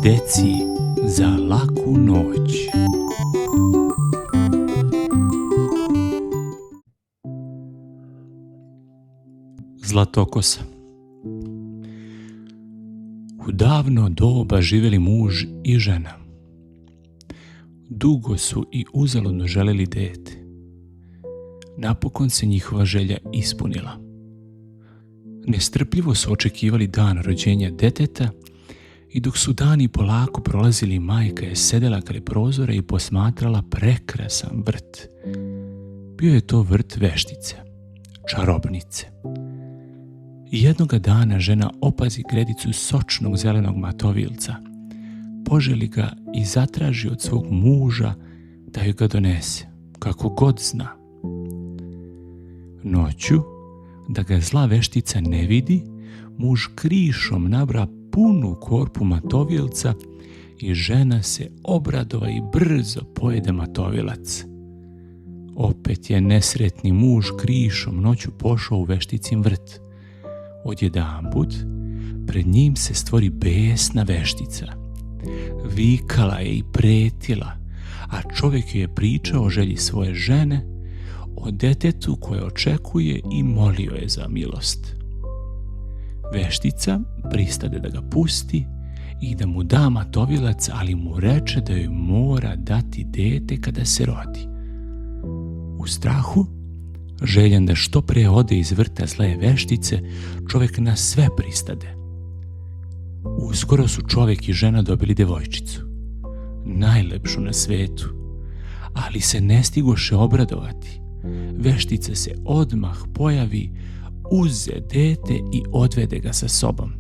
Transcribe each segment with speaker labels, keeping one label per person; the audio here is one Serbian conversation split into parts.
Speaker 1: Deci za laku noć. Zlatokosa. U davno doba živjeli muž i žena. Dugo su i uzaludno želeli dete. Napokon se njihova želja ispunila. Nestrpljivo su očekivali dan rođenja deteta i dok su dani polako prolazili, majka je sedela kraj prozora i posmatrala prekrasan vrt. Bio je to vrt veštice, čarobnice. I jednoga dana žena opazi gredicu sočnog zelenog matovilca, poželi ga i zatraži od svog muža da joj ga donese, kako god zna. Noću, da ga zla veštica ne vidi, muž krišom nabra punu korpu matovilca i žena se obradova i brzo pojede matovilac. Opet je nesretni muž krišom noću pošao u vešticin vrt. Odjedanput pred njim se stvori besna veštica. Vikala je i pretila, a čovjek joj je pričao o želji svoje žene, o detetu koje očekuje i molio je za milost. Veštica pristade da ga pusti i da mu da matovilac, ali mu reče da joj mora dati dete kada se rodi. U strahu, željan da što pre ode iz vrta zle veštice, čovjek na sve pristade. Uskoro su čovjek i žena dobili devojčicu, najlepšu na svetu, ali se ne stigoše obradovati. Veštica se odmah pojavi, uze dete i odvede ga sa sobom.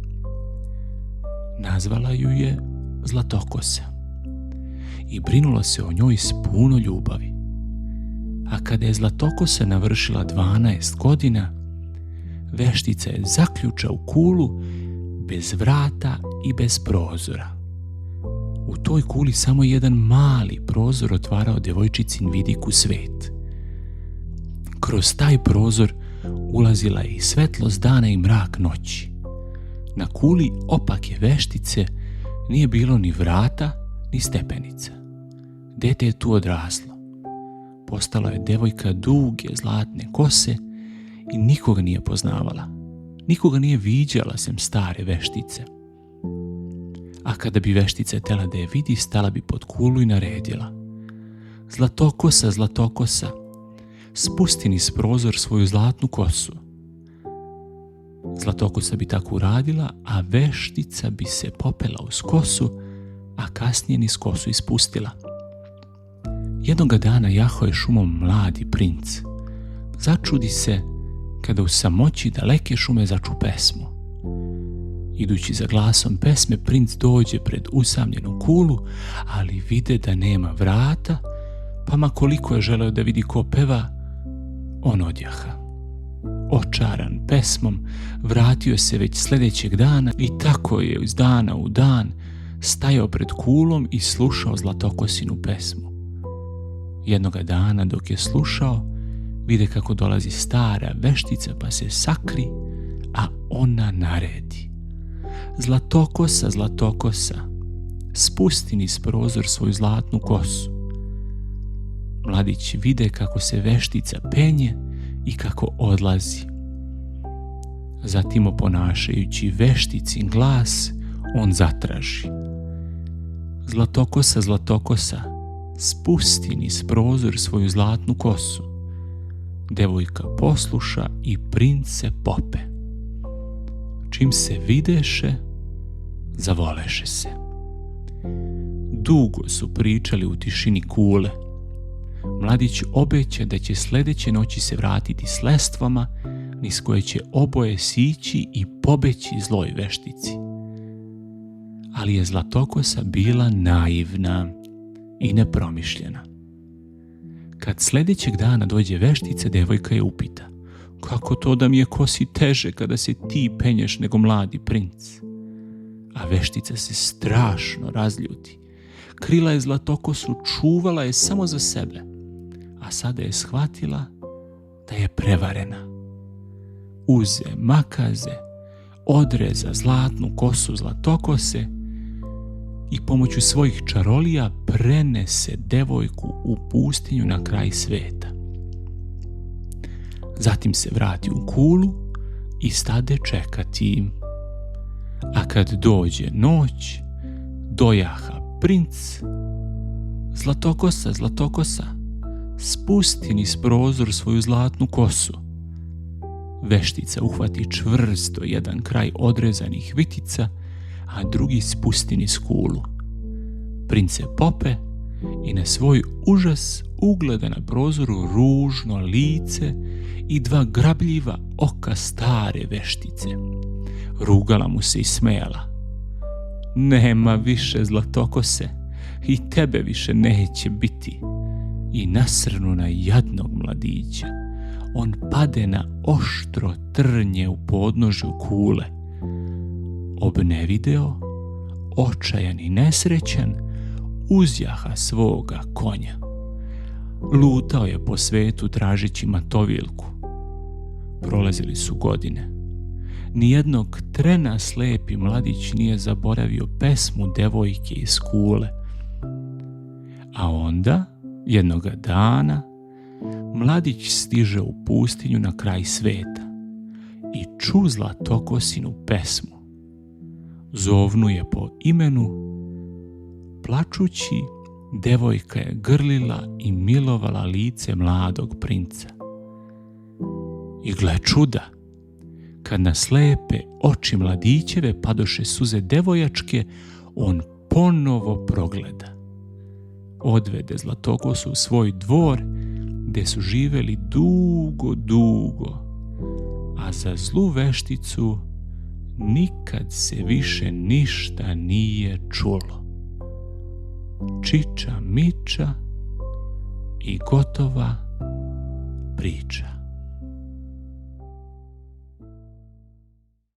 Speaker 1: Nazvala ju je Zlatokosa i brinulo se o njoj s puno ljubavi. A kada je Zlatokosa navršila 12 godina, veštica je zaključa u kulu bez vrata i bez prozora. U toj kuli samo jedan mali prozor otvarao devojčicin vidik u svet. Kroz taj prozor ulazila je i svetlost dana i mrak noći. Na kuli opake veštice nije bilo ni vrata, ni stepenica. Dete je tu odraslo. Postala je devojka duge zlatne kose i nikoga nije poznavala. Nikoga nije viđala sem stare veštice. A kada bi veštica htjela da je vidi, stala bi pod kulu i naredila: Zlatokosa, Zlatokosa, spusti niz prozor svoju zlatnu kosu. Zlatokosa bi tako uradila, a veštica bi se popela uz kosu, a kasnije niz kosu ispustila. Jednoga dana jahao je šumom mladi princ. Začudi se kada u samoći daleke šume začu pesmu. Idući za glasom pesme, princ dođe pred usamljenu kulu, ali vide da nema vrata, pa ma koliko je želeo da vidi ko peva, on odjaha. Očaran pesmom, vratio se već sljedećeg dana i tako je iz dana u dan stajao pred kulom i slušao Zlatokosinu pesmu. Jednoga dana dok je slušao, vide kako dolazi stara veštica pa se sakri, a ona naredi: Zlatokosa, Zlatokosa, spusti niz prozor svoju zlatnu kosu. Mladić vide kako se veštica penje i kako odlazi. Zatim, oponašajući vešticin glas, on zatraži: Zlatokosa, Zlatokosa, spusti niz prozor svoju zlatnu kosu. Devojka posluša i princ se pope. Čim se videše, zavoleše se. Dugo su pričali u tišini kule. Mladić obeća da će sljedeće noći se vratiti s lestvama niz koje će oboje sići i pobeći zloj veštici. Ali je Zlatokosa bila naivna i nepromišljena. Kad sljedećeg dana dođe veštica, devojka je upita: Kako to da mi je kosi teže kada se ti penješ nego mladi princ? A veštica se strašno razljuti. Krila je Zlatokosu, čuvala je samo za sebe, a sada je shvatila da je prevarena. Uze makaze odreza zlatnu kosu Zlatokose i pomoću svojih čarolija prenese devojku u pustinju na kraj sveta. Zatim se vrati u kulu i stade čekati. A kad dođe noć, dojaha princ: Zlatokosa, Zlatokosa, spusti niz prozor svoju zlatnu kosu. Veštica uhvati čvrsto jedan kraj odrezanih vitica, a drugi spusti niz kulu. Princ se pope i na svoj užas ugleda na prozoru ružno lice i dva grabljiva oka stare veštice. Rugala mu se i smejala: nema više Zlatokose, i tebe više neće biti. I nasrnu na jadnog mladića. On pade na oštro trnje u podnožju kule. Obnevideo, očajan i nesrećan, uzjaha svoga konja. Lutao je po svetu tražeći Matovilku. Prolazili su godine. Nijednog trena slepi mladić nije zaboravio pesmu devojke iz kule. A onda, jednoga dana, mladić stiže u pustinju na kraj sveta i ču Zlatokosinu pesmu. Zovnu je po imenu. Plačući, devojka je grlila i milovala lice mladog princa. I gle čuda, kad na slepe oči mladićeve padoše suze devojačke, on ponovo progleda. Odvede Zlatokosu u svoj dvor, gde su živeli dugo, dugo, a za zlu vešticu nikad se više ništa nije čulo. Čiča miča i gotova priča.